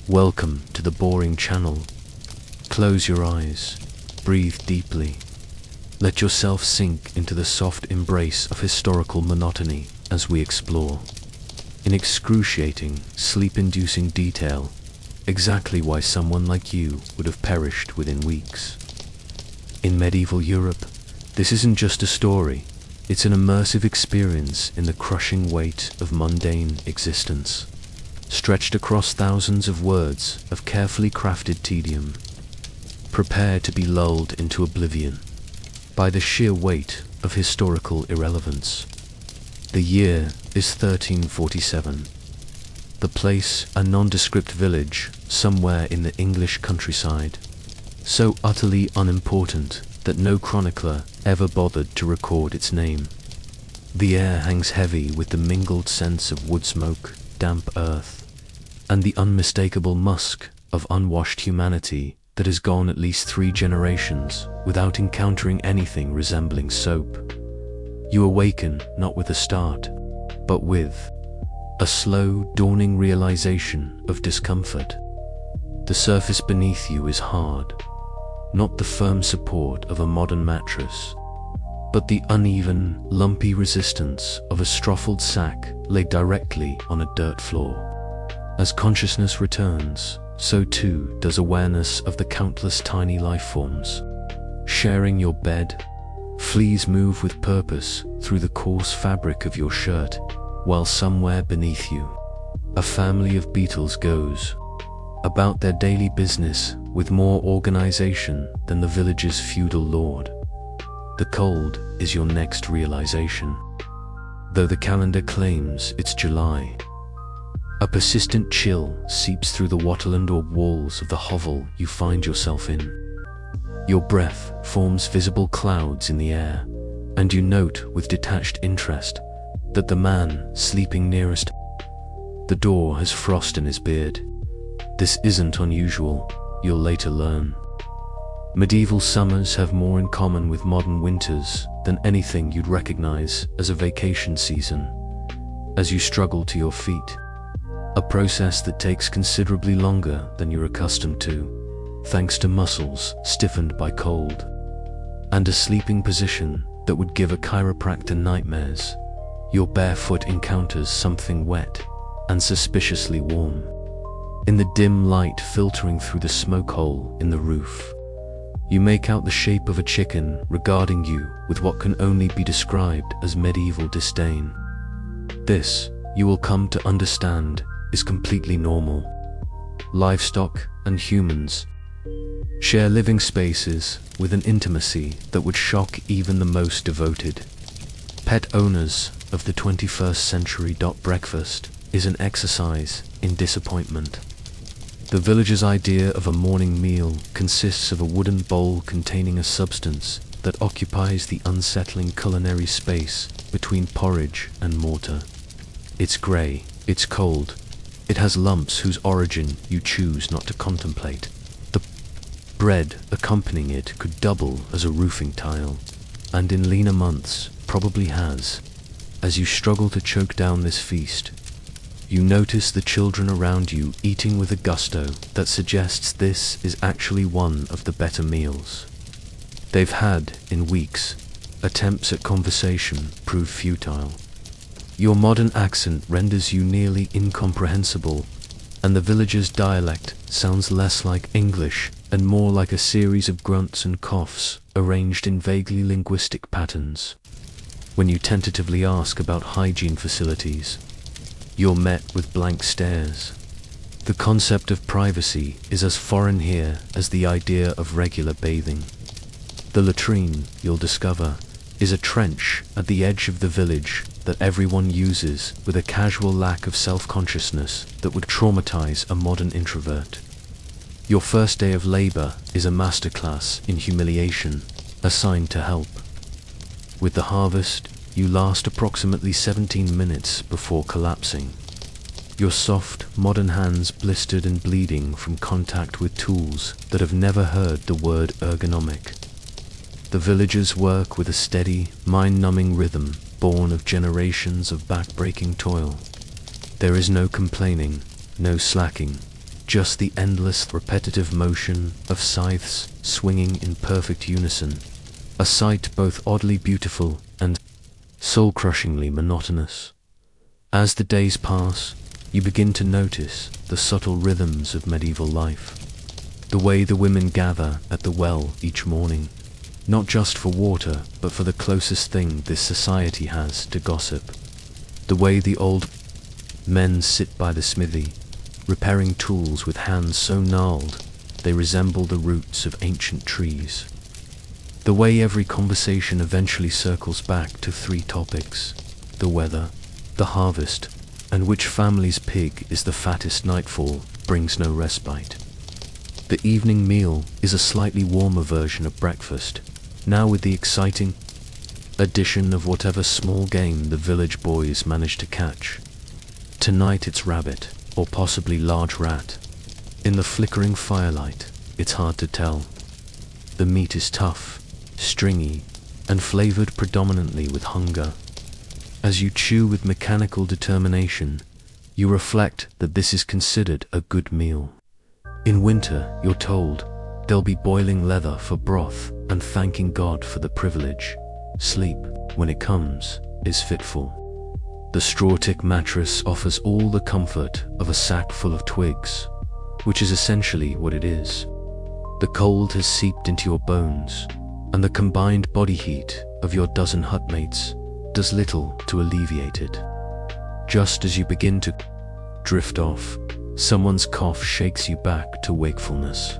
Welcome to the boring channel. Close your eyes, breathe deeply. Let yourself sink into the soft embrace of historical monotony as we explore, in excruciating, sleep-inducing detail, exactly why someone like you would have perished within weeks. In medieval Europe, this isn't just a story, it's an immersive experience in the crushing weight of mundane existence, stretched across thousands of words of carefully crafted tedium. Prepare to be lulled into oblivion by the sheer weight of historical irrelevance. The year is 1347. The place, a nondescript village somewhere in the English countryside, so utterly unimportant that no chronicler ever bothered to record its name. The air hangs heavy with the mingled sense of wood smoke, damp earth, and the unmistakable musk of unwashed humanity that has gone at least 3 generations without encountering anything resembling soap. You awaken not with a start, but with a slow, dawning realization of discomfort. The surface beneath you is hard, not the firm support of a modern mattress, but the uneven, lumpy resistance of a struffled sack laid directly on a dirt floor. As consciousness returns, so too does awareness of the countless tiny life forms sharing your bed. Fleas move with purpose through the coarse fabric of your shirt, while somewhere beneath you, a family of beetles goes about their daily business with more organization than the village's feudal lord. The cold is your next realization, though the calendar claims it's July. A persistent chill seeps through the wattle-and walls of the hovel you find yourself in. Your breath forms visible clouds in the air, and you note with detached interest that the man sleeping nearest the door has frost in his beard. This isn't unusual, you'll later learn. Medieval summers have more in common with modern winters than anything you'd recognize as a vacation season. As you struggle to your feet, a process that takes considerably longer than you're accustomed to, thanks to muscles stiffened by cold, and a sleeping position that would give a chiropractor nightmares, your bare foot encounters something wet and suspiciously warm. In the dim light filtering through the smoke hole in the roof, you make out the shape of a chicken regarding you with what can only be described as medieval disdain. This, you will come to understand, is completely normal. Livestock and humans share living spaces with an intimacy that would shock even the most devoted. Pet owners of the 21st century. Breakfast is an exercise in disappointment. The village's idea of a morning meal consists of a wooden bowl containing a substance that occupies the unsettling culinary space between porridge and mortar. It's grey, it's cold, it has lumps whose origin you choose not to contemplate. The bread accompanying it could double as a roofing tile, and in leaner months probably has. As you struggle to choke down this feast, you notice the children around you eating with a gusto that suggests this is actually one of the better meals they've had in weeks. Attempts at conversation prove futile. Your modern accent renders you nearly incomprehensible, and the villager's dialect sounds less like English and more like a series of grunts and coughs arranged in vaguely linguistic patterns. When you tentatively ask about hygiene facilities, you're met with blank stares. The concept of privacy is as foreign here as the idea of regular bathing. The latrine, you'll discover, is a trench at the edge of the village that everyone uses with a casual lack of self-consciousness that would traumatize a modern introvert. Your first day of labor is a masterclass in humiliation, assigned to help. With the harvest, you last approximately 17 minutes before collapsing. Your soft, modern hands blistered and bleeding from contact with tools that have never heard the word ergonomic. The villagers work with a steady, mind-numbing rhythm born of generations of back-breaking toil. There is no complaining, no slacking, just the endless, repetitive motion of scythes swinging in perfect unison, a sight both oddly beautiful and soul-crushingly monotonous. As the days pass, you begin to notice the subtle rhythms of medieval life. The way the women gather at the well each morning, not just for water, but for the closest thing this society has to gossip. The way the old men sit by the smithy, repairing tools with hands so gnarled they resemble the roots of ancient trees. The way every conversation eventually circles back to three topics: the weather, the harvest, and which family's pig is the fattest. Nightfall brings no respite. The evening meal is a slightly warmer version of breakfast, now with the exciting addition of whatever small game the village boys manage to catch. Tonight it's rabbit, or possibly large rat. In the flickering firelight, it's hard to tell. The meat is tough, stringy, and flavored predominantly with hunger. As you chew with mechanical determination, you reflect that this is considered a good meal. In winter, you're told, there'll be boiling leather for broth and thanking God for the privilege. Sleep, when it comes, is fitful. The straw-tick mattress offers all the comfort of a sack full of twigs, which is essentially what it is. The cold has seeped into your bones, and the combined body heat of your dozen hutmates does little to alleviate it. Just as you begin to drift off, someone's cough shakes you back to wakefulness.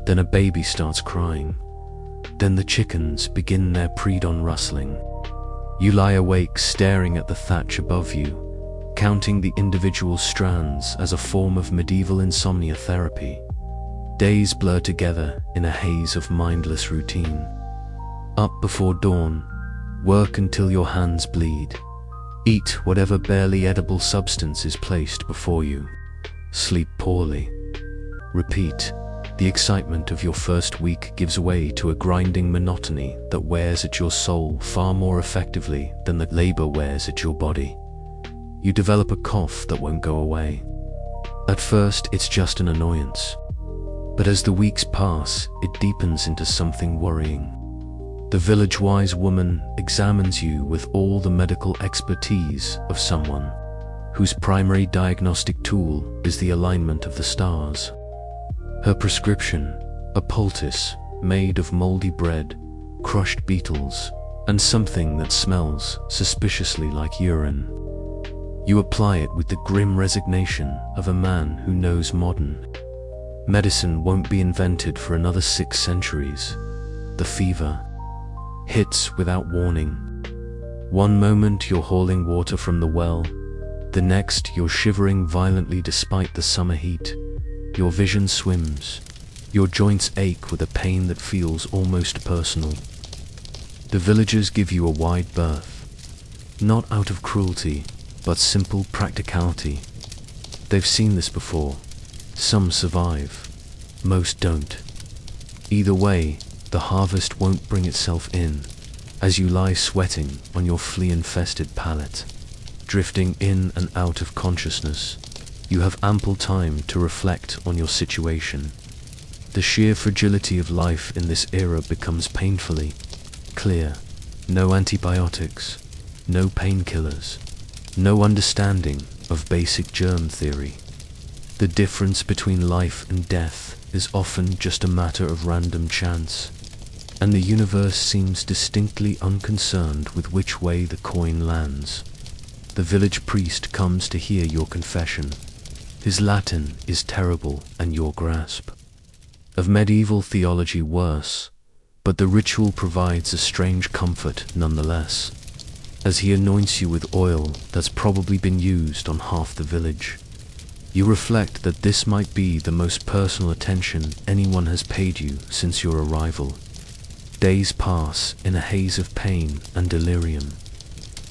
Then a baby starts crying. Then the chickens begin their pre-dawn rustling. You lie awake staring at the thatch above you, counting the individual strands as a form of medieval insomnia therapy. Days blur together in a haze of mindless routine. Up before dawn, work until your hands bleed. Eat whatever barely edible substance is placed before you. Sleep poorly. Repeat. The excitement of your first week gives way to a grinding monotony that wears at your soul far more effectively than the labor wears at your body. You develop a cough that won't go away. At first, it's just an annoyance. But as the weeks pass, it deepens into something worrying. The village-wise woman examines you with all the medical expertise of someone whose primary diagnostic tool is the alignment of the stars. Her prescription, a poultice made of moldy bread, crushed beetles, and something that smells suspiciously like urine. You apply it with the grim resignation of a man who knows modern medicine won't be invented for another 6 centuries. The fever hits without warning. One moment you're hauling water from the well, the next you're shivering violently despite the summer heat. Your vision swims. Your joints ache with a pain that feels almost personal. The villagers give you a wide berth, not out of cruelty, but simple practicality. They've seen this before. Some survive, most don't. Either way, the harvest won't bring itself in, as you lie sweating on your flea-infested pallet, drifting in and out of consciousness. You have ample time to reflect on your situation. The sheer fragility of life in this era becomes painfully clear. No antibiotics, no painkillers, no understanding of basic germ theory. The difference between life and death is often just a matter of random chance, and the universe seems distinctly unconcerned with which way the coin lands. The village priest comes to hear your confession. His Latin is terrible and your grasp of medieval theology worse, but the ritual provides a strange comfort nonetheless, as he anoints you with oil that's probably been used on half the village. You reflect that this might be the most personal attention anyone has paid you since your arrival. Days pass in a haze of pain and delirium.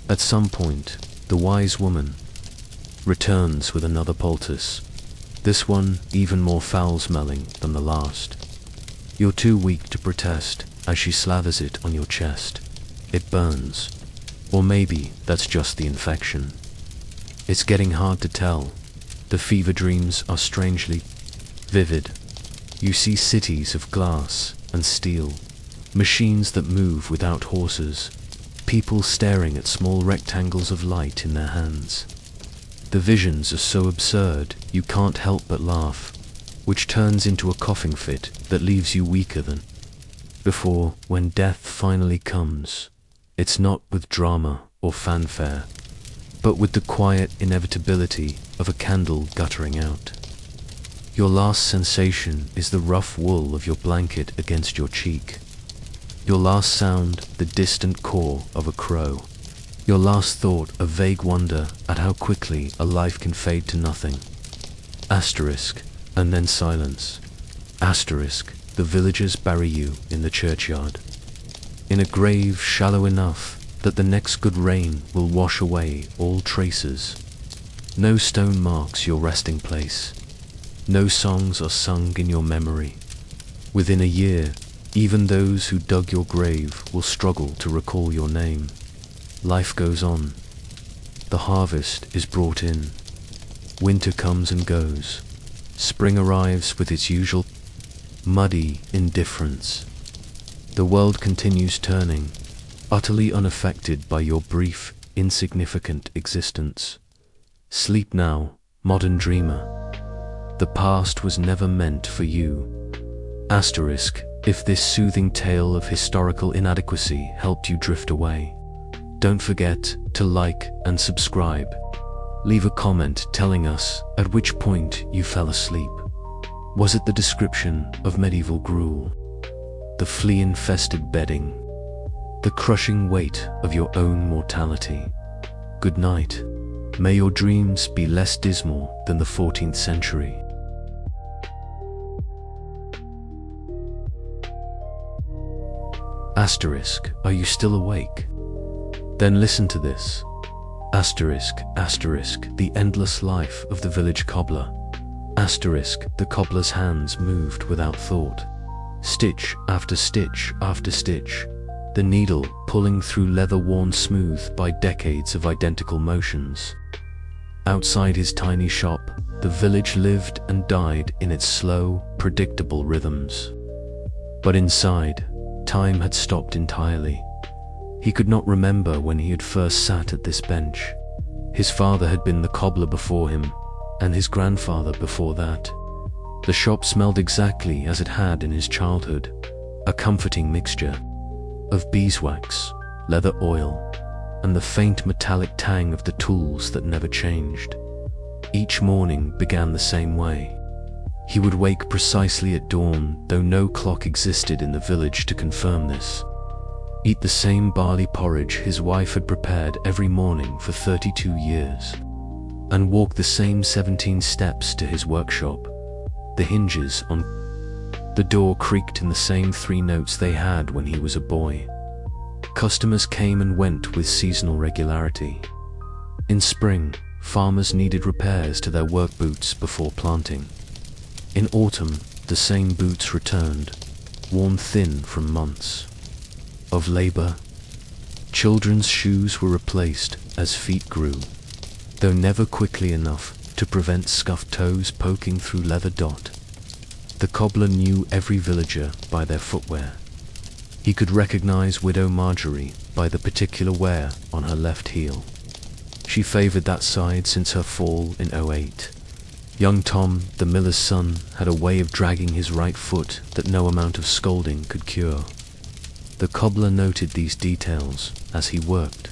At some point, the wise woman returns with another poultice, this one even more foul-smelling than the last. You're too weak to protest as she slathers it on your chest. It burns. Or maybe that's just the infection. It's getting hard to tell. The fever dreams are strangely vivid. You see cities of glass and steel, machines that move without horses, people staring at small rectangles of light in their hands. The visions are so absurd you can't help but laugh, which turns into a coughing fit that leaves you weaker than before. When death finally comes, it's not with drama or fanfare, but with the quiet inevitability of a candle guttering out. Your last sensation is the rough wool of your blanket against your cheek. Your last sound, the distant caw of a crow. Your last thought, a vague wonder at how quickly a life can fade to nothing. Asterisk, and then silence. Asterisk, the villagers bury you in the churchyard, in a grave shallow enough that the next good rain will wash away all traces. No stone marks your resting place. No songs are sung in your memory. Within a year, even those who dug your grave will struggle to recall your name. Life goes on. The harvest is brought in. Winter comes and goes. Spring arrives with its usual muddy indifference. The world continues turning, utterly unaffected by your brief, insignificant existence. Sleep now, modern dreamer. The past was never meant for you. Asterisk, if this soothing tale of historical inadequacy helped you drift away, don't forget to like and subscribe. Leave a comment telling us at which point you fell asleep. Was it the description of medieval gruel, the flea-infested bedding, the crushing weight of your own mortality? Good night. May your dreams be less dismal than the 14th century. Asterisk, are you still awake? Then listen to this. Asterisk, asterisk, the endless life of the village cobbler. Asterisk, the cobbler's hands moved without thought. Stitch after stitch after stitch, the needle pulling through leather worn smooth by decades of identical motions. Outside his tiny shop, the village lived and died in its slow, predictable rhythms. But inside, time had stopped entirely. He could not remember when he had first sat at this bench. His father had been the cobbler before him, and his grandfather before that. The shop smelled exactly as it had in his childhood, a comforting mixture of beeswax, leather oil, and the faint metallic tang of the tools that never changed. Each morning began the same way. He would wake precisely at dawn, though no clock existed in the village to confirm this. Eat the same barley porridge his wife had prepared every morning for 32 years, and walk the same 17 steps to his workshop. The hinges on the door creaked in the same 3 notes they had when he was a boy. Customers came and went with seasonal regularity. In spring, farmers needed repairs to their work boots before planting. In autumn, the same boots returned, worn thin from months of labor. Children's shoes were replaced as feet grew, though never quickly enough to prevent scuffed toes poking through leather dot. The cobbler knew every villager by their footwear. He could recognize Widow Marjorie by the particular wear on her left heel. She favored that side since her fall in '08. Young Tom, the miller's son, had a way of dragging his right foot that no amount of scolding could cure. The cobbler noted these details as he worked,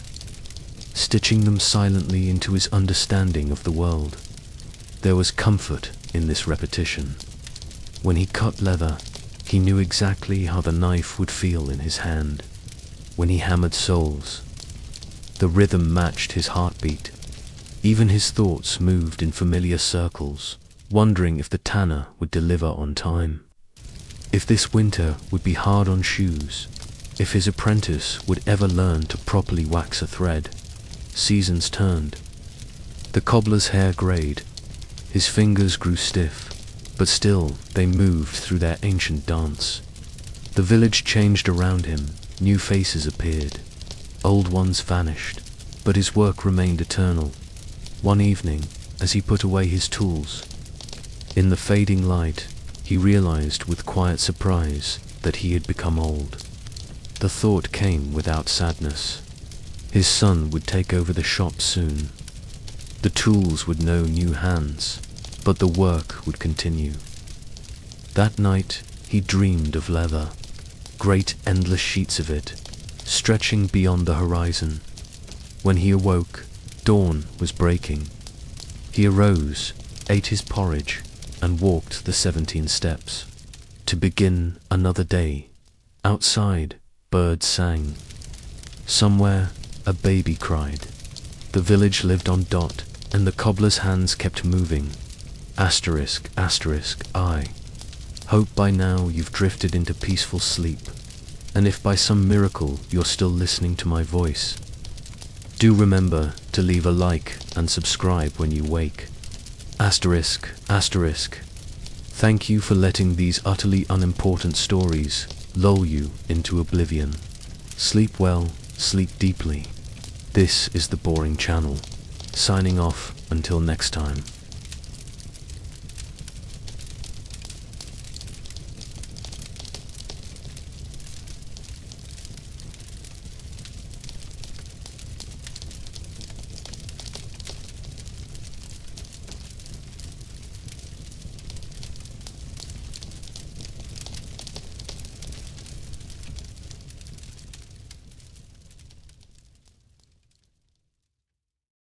stitching them silently into his understanding of the world. There was comfort in this repetition. When he cut leather, he knew exactly how the knife would feel in his hand. When he hammered soles, the rhythm matched his heartbeat. Even his thoughts moved in familiar circles, wondering if the tanner would deliver on time, if this winter would be hard on shoes, if his apprentice would ever learn to properly wax a thread. Seasons turned. The cobbler's hair grayed, his fingers grew stiff, but still they moved through their ancient dance. The village changed around him, new faces appeared, old ones vanished, but his work remained eternal. One evening, as he put away his tools, In the fading light, he realized with quiet surprise that he had become old. The thought came without sadness. His son would take over the shop soon. The tools would know new hands, but the work would continue. That night, he dreamed of leather, great endless sheets of it, stretching beyond the horizon. When he awoke, dawn was breaking. He arose, ate his porridge, and walked the 17 steps. To begin another day. Outside, birds sang. Somewhere, a baby cried. The village lived on dot, and the cobbler's hands kept moving. Asterisk, asterisk, I. Hope by now you've drifted into peaceful sleep, and if by some miracle you're still listening to my voice, do remember to leave a like and subscribe when you wake. Asterisk, asterisk. Thank you for letting these utterly unimportant stories lull you into oblivion. Sleep well, sleep deeply. This is the Boring Channel, signing off until next time.